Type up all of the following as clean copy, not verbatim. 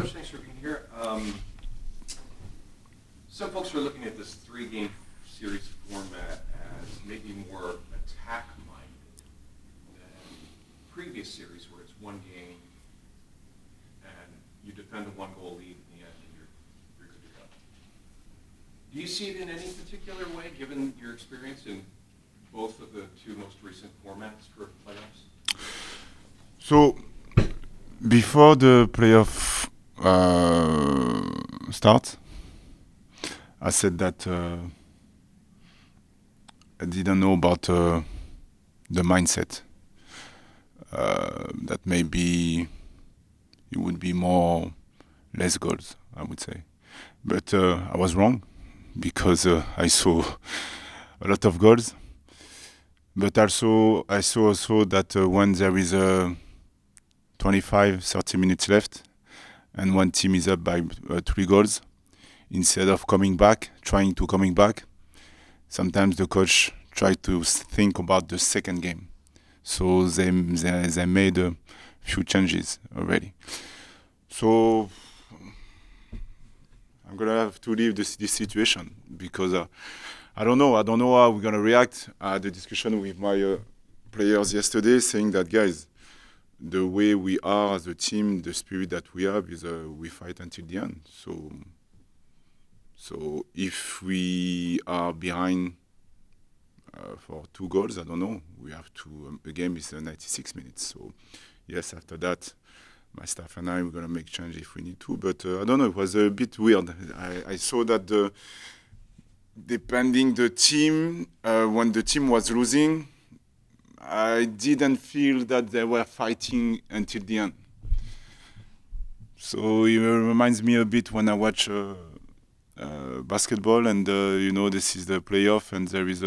Coach, thanks for being here. Some folks are looking at this three-game series format as maybe more attack-minded than previous series where it's one game and you defend a one-goal lead in the end and you're good to go. Do you see it in any particular way, given your experience in both of the two most recent formats for playoffs? So, before the playoff start, I said that I didn't know about the mindset. That maybe it would be less goals, I would say. But I was wrong because I saw a lot of goals. But also, I saw also that when there is 25-30 minutes left and one team is up by 3 goals, instead of trying to coming back, sometimes the coach tried to think about the second game. So they made a few changes already. So I'm gonna have to leave this situation because I don't know how we're gonna react. I had a discussion with my players yesterday, saying that guys, the way we are as a team, the spirit that we have is we fight until the end. So if we are behind for 2 goals, I don't know. We have to. The game is 96 minutes. So yes, after that, my staff and I we're gonna make change if we need to. But I don't know. It was a bit weird. I saw that depending the team, when the team was losing, I didn't feel that they were fighting until the end. So it reminds me a bit when I watch basketball and this is the playoff and there is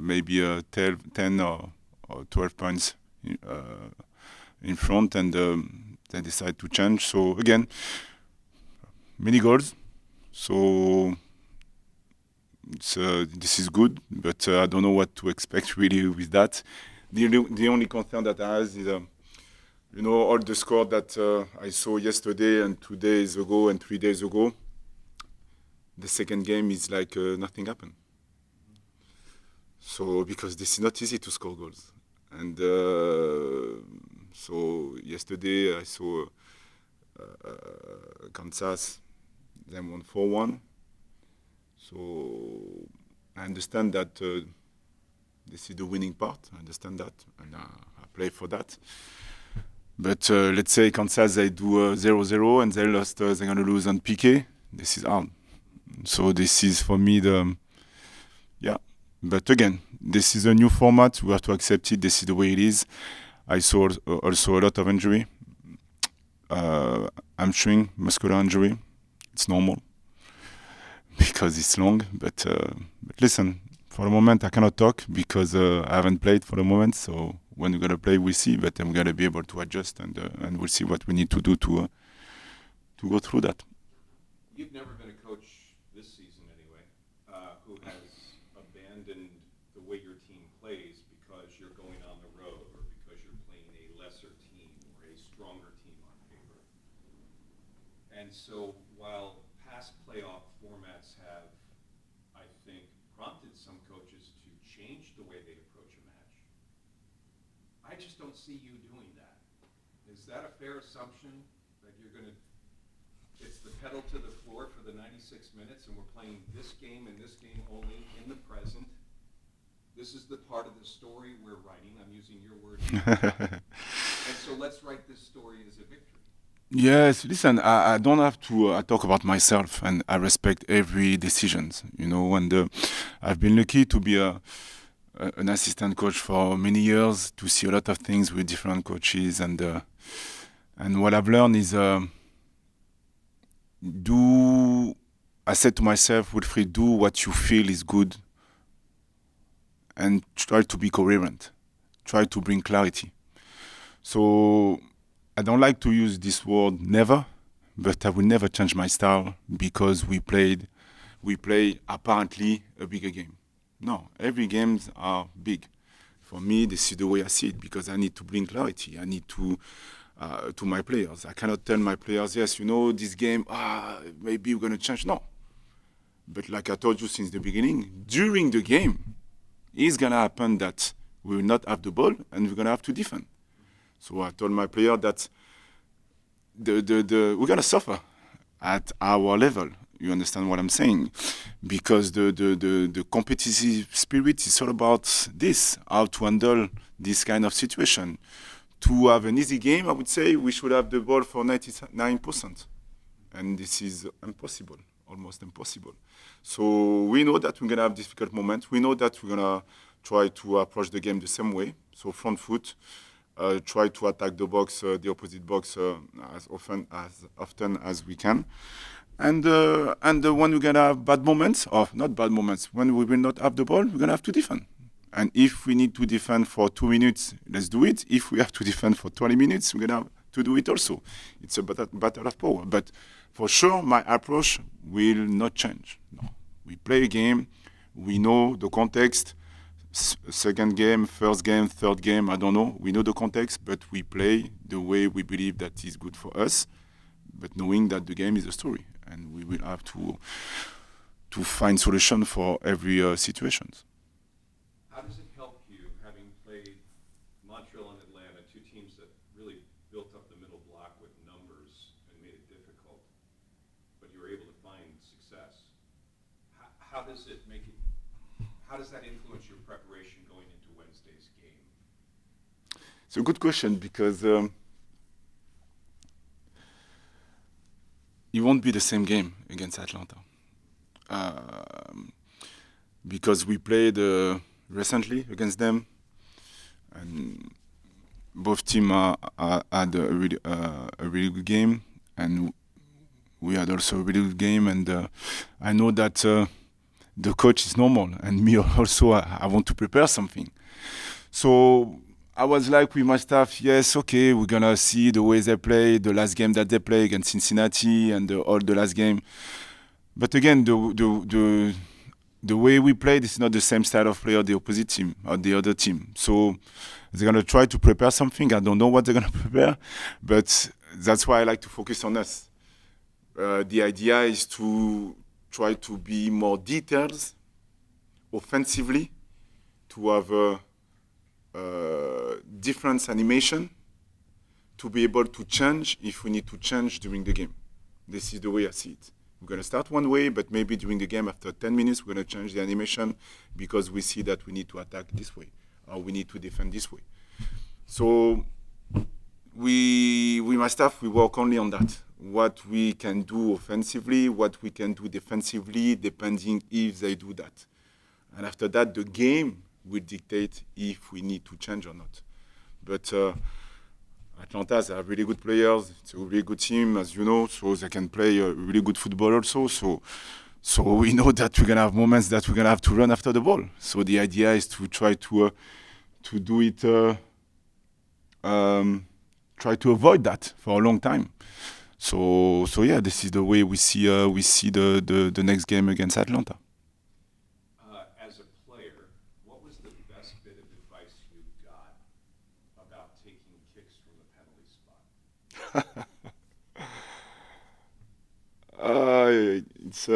maybe 10 or 12 points in front and they decide to change. So again, many goals. So this is good, but I don't know what to expect really with that. The only concern that I have is, all the score that I saw yesterday and 2 days ago and 3 days ago. The second game is like nothing happened. So because this is not easy to score goals, and so yesterday I saw Kansas, them won 4-1. So I understand that this is the winning part. I understand that, and I play for that. But let's say Kansas, they do 0-0 and they lost. They're gonna lose on PK. This is hard. So this is for me But again, this is a new format. We have to accept it. This is the way it is. I saw also a lot of injury. Hamstring, muscular injury. It's normal because it's long. But listen, for the moment I cannot talk because I haven't played for the moment. So when we're gonna play, we'll see. But I'm gonna be able to adjust and we'll see what we need to do to go through that. You've never been a coach this season anyway, who has abandoned the way your team plays because you're going on the road or because you're playing a lesser team or a stronger team on paper. And so while past playoff formats have, I think, prompted some coaches to change the way they approach a match, I just don't see you doing that. Is that a fair assumption that you're going to it's the pedal to the floor for the 96 minutes, and we're playing this game and this game only in the present? This is the part of the story we're writing. I'm using your words. And so let's write this story as a victory. Yes, listen, I don't have to talk about myself, and I respect every decisions. And I've been lucky to be an assistant coach for many years, to see a lot of things with different coaches, and what I've learned is I said to myself, Wilfried, do what you feel is good and try to be coherent. Try to bring clarity. So I don't like to use this word never, but I will never change my style because we play apparently a bigger game. No, every games are big. For me, this is the way I see it because I need to bring clarity. I need to to my players. I cannot tell my players, yes, you know, this game, maybe we're going to change. No. But like I told you since the beginning, during the game, it's going to happen that we will not have the ball and we're going to have to defend. So I told my player that we're going to suffer at our level. You understand what I'm saying? Because the competitive spirit is all about this, how to handle this kind of situation. To have an easy game, I would say we should have the ball for 99%. And this is impossible, almost impossible. So we know that we're going to have difficult moments. We know that we're going to try to approach the game the same way. So front foot, try to attack the box, the opposite box, as often as we can. And when we're going to have bad moments, or not bad moments, when we will not have the ball, we're going to have to defend. And if we need to defend for 2 minutes, let's do it. If we have to defend for 20 minutes, we're going to have to do it also. It's a battle of power. But for sure, my approach will not change. No. We play a game. We know the context. Second game, first game, third game, I don't know. We know the context, but we play the way we believe that is good for us, but knowing that the game is a story. And we will have to find solution for every situation. How does it help you, having played Montreal and Atlanta, two teams that really built up the middle block with numbers and made it difficult, but you were able to find success? How does it make it? How does that influence your preparation going into Wednesday's game? It's a good question because it won't be the same game against Atlanta. Because we played recently against them, and both teams had a really good game, and we had also a really good game. And I know that the coach is normal, and me also. I want to prepare something, so I was like with my staff, yes, okay, we're gonna see the way they play, the last game that they play against Cincinnati, and all the last game. But again, the way we play, this is not the same style of play of the opposite team or the other team. So they're gonna try to prepare something. I don't know what they're gonna prepare, but that's why I like to focus on us. The idea is to try to be more detailed offensively, to have different animation, to be able to change if we need to change during the game. This is the way I see it. We're going to start one way, but maybe during the game, after 10 minutes, we're going to change the animation because we see that we need to attack this way or we need to defend this way. So we my staff, we work only on that. What we can do offensively, what we can do defensively, depending if they do that. And after that, the game will dictate if we need to change or not. But Atlanta has really good players. It's a really good team, as you know, so they can play really good football also. So we know that we're going to have moments that we're going to have to run after the ball. So the idea is to try to do it, try to avoid that for a long time. So yeah, this is the way we see the next game against Atlanta. As a player, what was the best bit of advice you got about taking kicks from the penalty spot? It's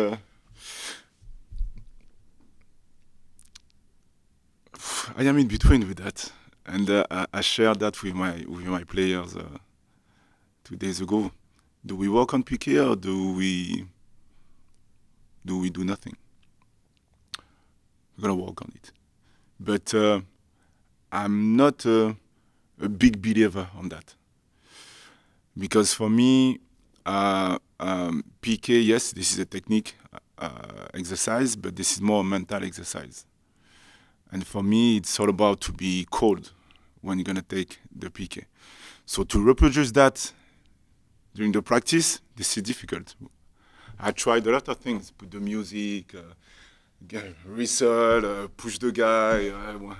I am in between with that, and I shared that with my players 2 days ago. Do we work on PK or do we do nothing? We're gonna work on it, but I'm not a big believer on that, because for me, PK, yes, this is a technique exercise, but this is more a mental exercise. And for me, it's all about to be cold when you're gonna take the PK. So to reproduce that during the practice, this is difficult. I tried a lot of things, put the music, whistle, push the guy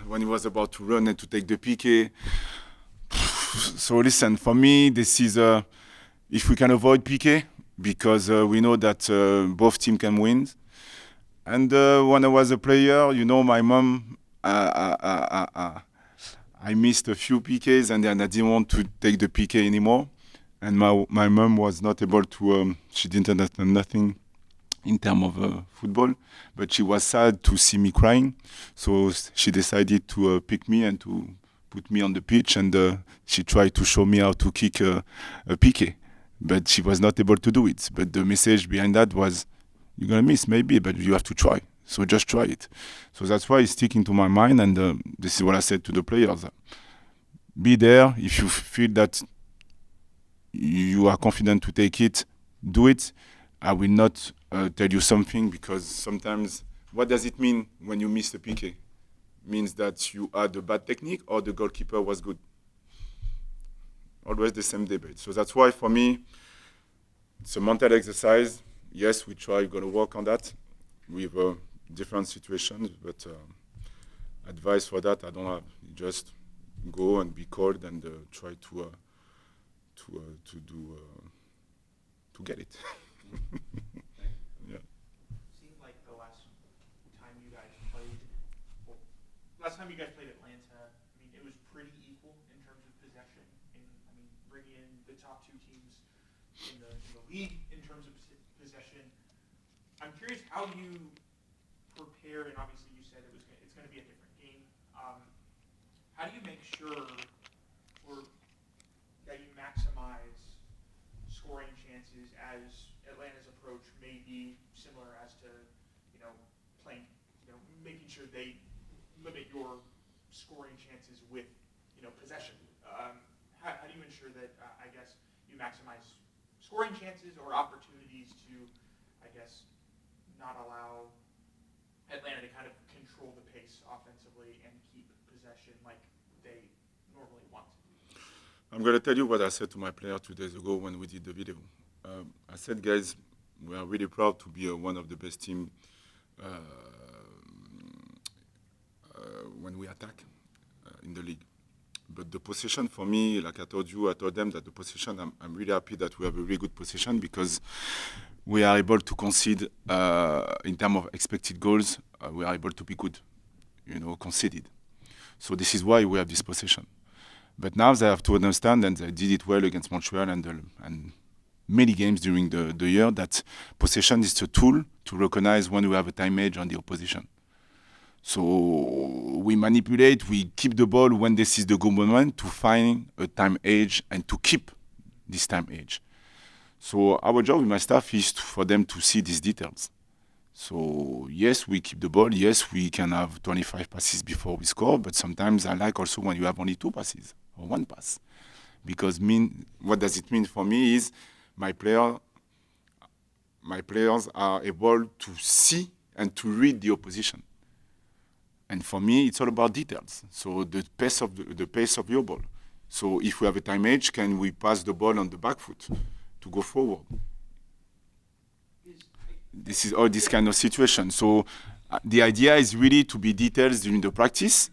when he was about to run and to take the PK. So listen, for me, this is if we can avoid PK, because we know that both teams can win. And when I was a player, you know, my mom, I I missed a few PKs, and then I didn't want to take the PK anymore. And my mom was not able to. She didn't understand nothing in terms of football, but she was sad to see me crying. So she decided to pick me and to put me on the pitch, and she tried to show me how to kick a PK. But she was not able to do it. But the message behind that was, you're going to miss maybe, but you have to try. So just try it. So that's why it's sticking to my mind, and this is what I said to the players. Be there. If you feel that you are confident to take it, do it. I will not tell you something, because sometimes, what does it mean when you miss a PK? Means that you had a bad technique or the goalkeeper was good. Always the same debate. So that's why for me, it's a mental exercise. Yes, we try, going to work on that with different situations, but advice for that I don't have. Just go and be cold and try to get it. Yeah. Seemed like the last time you guys played Atlanta, I mean, it was pretty equal in terms of possession. And I mean, bringing in the top two teams in the league in terms of possession. I'm curious how you prepare, and obviously you said it's going to be a different game. How do you make sure that you maximize scoring chances, as Atlanta's approach may be similar as to, playing, making sure they limit your scoring chances with, possession. How do you ensure that, I guess, you maximize scoring chances or opportunities to, I guess, not allow Atlanta to kind of control the pace offensively and keep possession like they normally want to? I'm going to tell you what I said to my player 2 days ago when we did the video. I said, guys, we are really proud to be one of the best teams when we attack in the league. But the position for me, like I told them that the position, I'm really happy that we have a really good position, because we are able to concede in terms of expected goals. We are able to be good, conceded. So this is why we have this position. But now they have to understand, and they did it well against Montreal and many games during the year, that possession is a tool to recognize when we have a time edge on the opposition. So we manipulate, we keep the ball when this is the good moment to find a time edge and to keep this time edge. So our job with my staff is for them to see these details. So yes, we keep the ball. Yes, we can have 25 passes before we score, but sometimes I like also when you have only 2 passes or 1 pass. Because what does it mean for me is my players are able to see and to read the opposition. And for me, it's all about details. So the pace of your ball. So if we have a time edge, can we pass the ball on the back foot to go forward? This is all this kind of situation. So the idea is really to be details during the practice,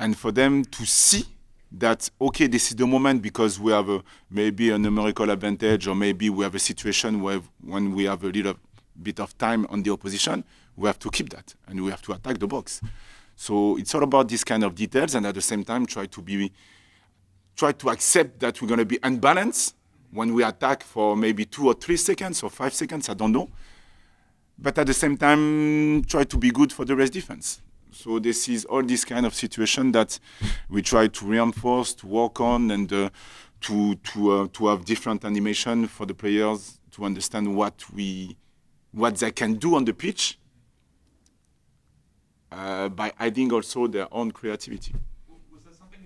and for them to see that, okay, this is the moment, because we have maybe a numerical advantage, or maybe we have a situation where when we have a little bit of time on the opposition, we have to keep that and we have to attack the box. So it's all about this kind of details, and at the same time try to accept that we're going to be unbalanced when we attack for maybe 2 or 3 seconds or 5 seconds, I don't know. But at the same time, try to be good for the rest defense. So this is all this kind of situation that we try to reinforce, to work on, and to have different animation for the players to understand what they can do on the pitch by adding also their own creativity. Was that something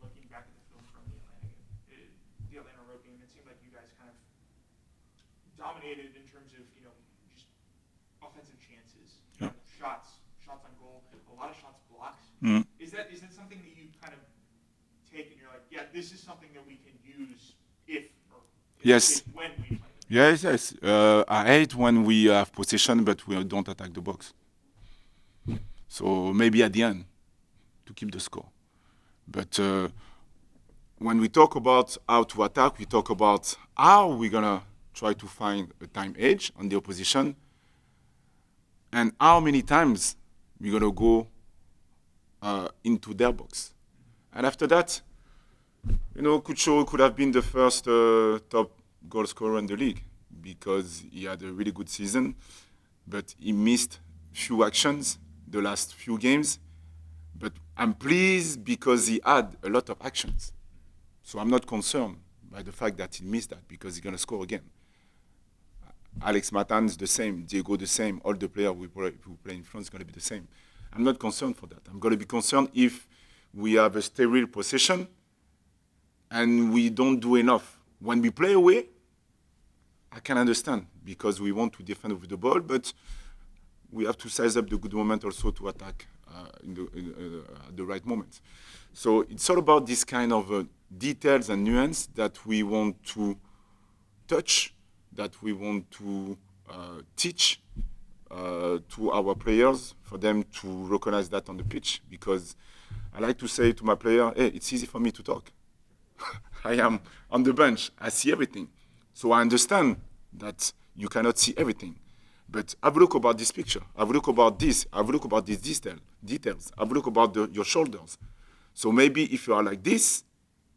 looking back at the film from the Atlanta road game, it seemed like you guys kind of dominated in terms of, just offensive chances, shots on goal, a lot of shots blocked. Mm. Is that something that you kind of take and you're like, yeah, this is something that we can use when we play? Yes. I hate when we have possession but we don't attack the box. So maybe at the end to keep the score. But when we talk about how to attack, we talk about how we're going to try to find a time edge on the opposition, and how many times we're going to go into their box. And after that, Cucho could have been the first top goal scorer in the league because he had a really good season, but he missed few actions the last few games. But I'm pleased because he had a lot of actions. So I'm not concerned by the fact that he missed that because he's going to score again. Alex Matan is the same, Diego the same, all the players who play in France are going to be the same. I'm not concerned for that. I'm going to be concerned if we have a sterile possession and we don't do enough. When we play away, I can understand because we want to defend with the ball, but we have to size up the good moment also to attack at the right moment. So it's all about this kind of details and nuance that we want to touch, that we want to teach to our players for them to recognize that on the pitch. Because I like to say to my player, hey, it's easy for me to talk. I am on the bench. I see everything. So I understand that you cannot see everything. But have a look about this picture. Have a look about this. Have a look about these details. Have a look about your shoulders. So maybe if you are like this,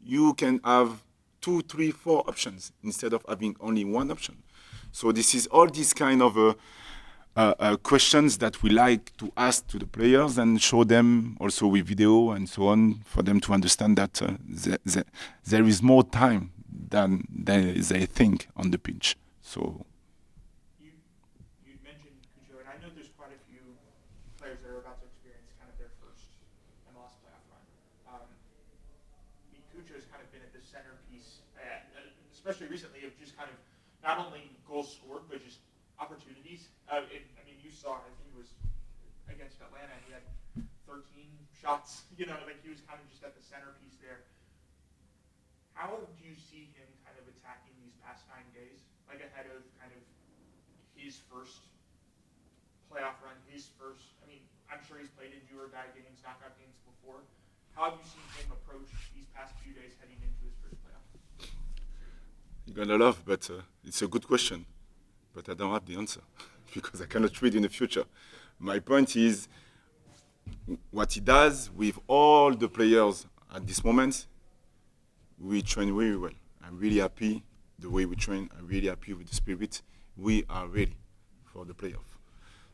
you can have 2, 3, 4 options instead of having only one option. So this is all these kind of questions that we like to ask to the players and show them also with video and so on for them to understand that there is more time than they think on the pitch. So. You mentioned Cucho, and I know there's quite a few players that are about to experience kind of their first MLS playoff run. Cucho's kind of been at the centerpiece, especially recently, of just kind of not only goals scored, but just opportunities. You saw, I think it was against Atlanta, he had 13 shots, he was kind of just at the centerpiece there. How do you see him kind of attacking these past 9 days, like ahead of kind of his first playoff run, I'm sure he's played in do-or-die games, knockout games before. How have you seen him approach these past few days heading into his first playoff? You're going to laugh, but it's a good question. But I don't have the answer because I cannot read in the future. My point is what he does with all the players at this moment, we train very well. I'm really happy the way we train. I'm really happy with the spirit. We are ready for the playoff.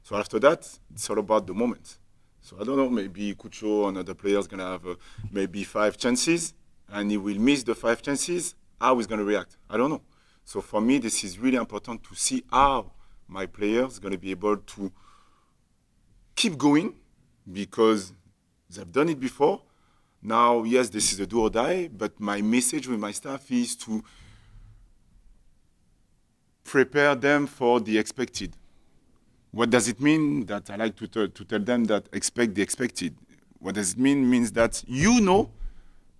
So after that, it's all about the moment. So I don't know, maybe Cucho and other players going to have maybe 5 chances and he will miss the 5 chances. How he's going to react? I don't know. So for me, this is really important to see how my players are going to be able to keep going because they've done it before. Now, yes, this is a do or die, but my message with my staff is to prepare them for the expected. What does it mean? That I like to tell them that expect the expected. What does it mean? Means that you know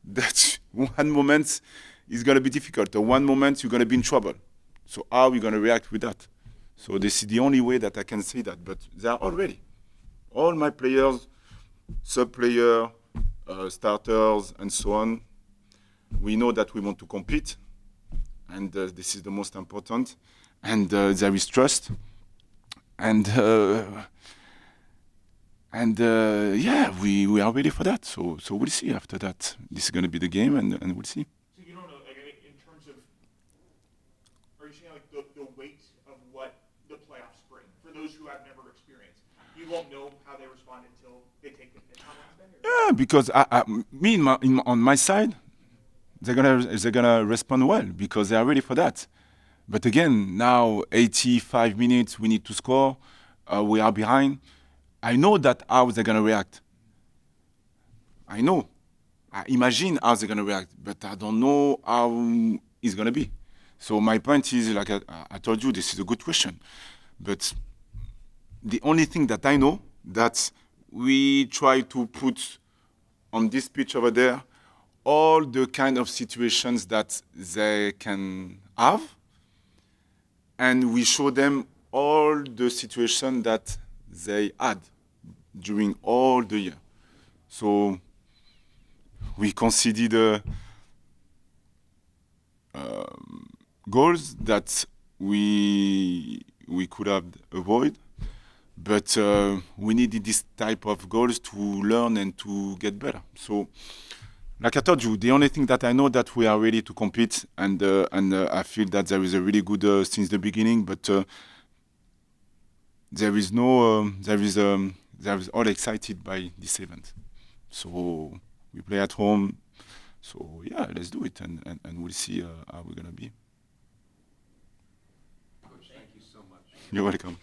that one moment is going to be difficult, or one moment you're going to be in trouble. So how are we going to react with that? So this is the only way that I can say that. But they are all ready. All my players, sub-player, starters, and so on, we know that we want to compete. And this is the most important. And there is trust. And we are ready for that. So we'll see after that. This is going to be the game, and we'll see. So you don't know, in terms of, are you saying the weight of what the playoffs bring for those who have never experienced? You won't know how they respond until they take the pitch on Wednesday? Yeah, because on my side, they're gonna respond well because they are ready for that. But again, now 85 minutes, we need to score. We are behind. I know that how they're gonna react. I know. I imagine how they're gonna react, but I don't know how it's gonna be. So my point is, like I told you, this is a good question. But the only thing that I know that we try to put on this pitch over there all the kind of situations that they can have, and we show them all the situations that they had during all the year. So we consider goals that we could have avoided, but we needed this type of goals to learn and to get better. So like I told you, the only thing that I know that we are ready to compete, and I feel that there is a really good since the beginning. But there is all excited by this event. So we play at home. So yeah, let's do it, and we'll see how we're gonna be. Coach, thank you so much. You're welcome.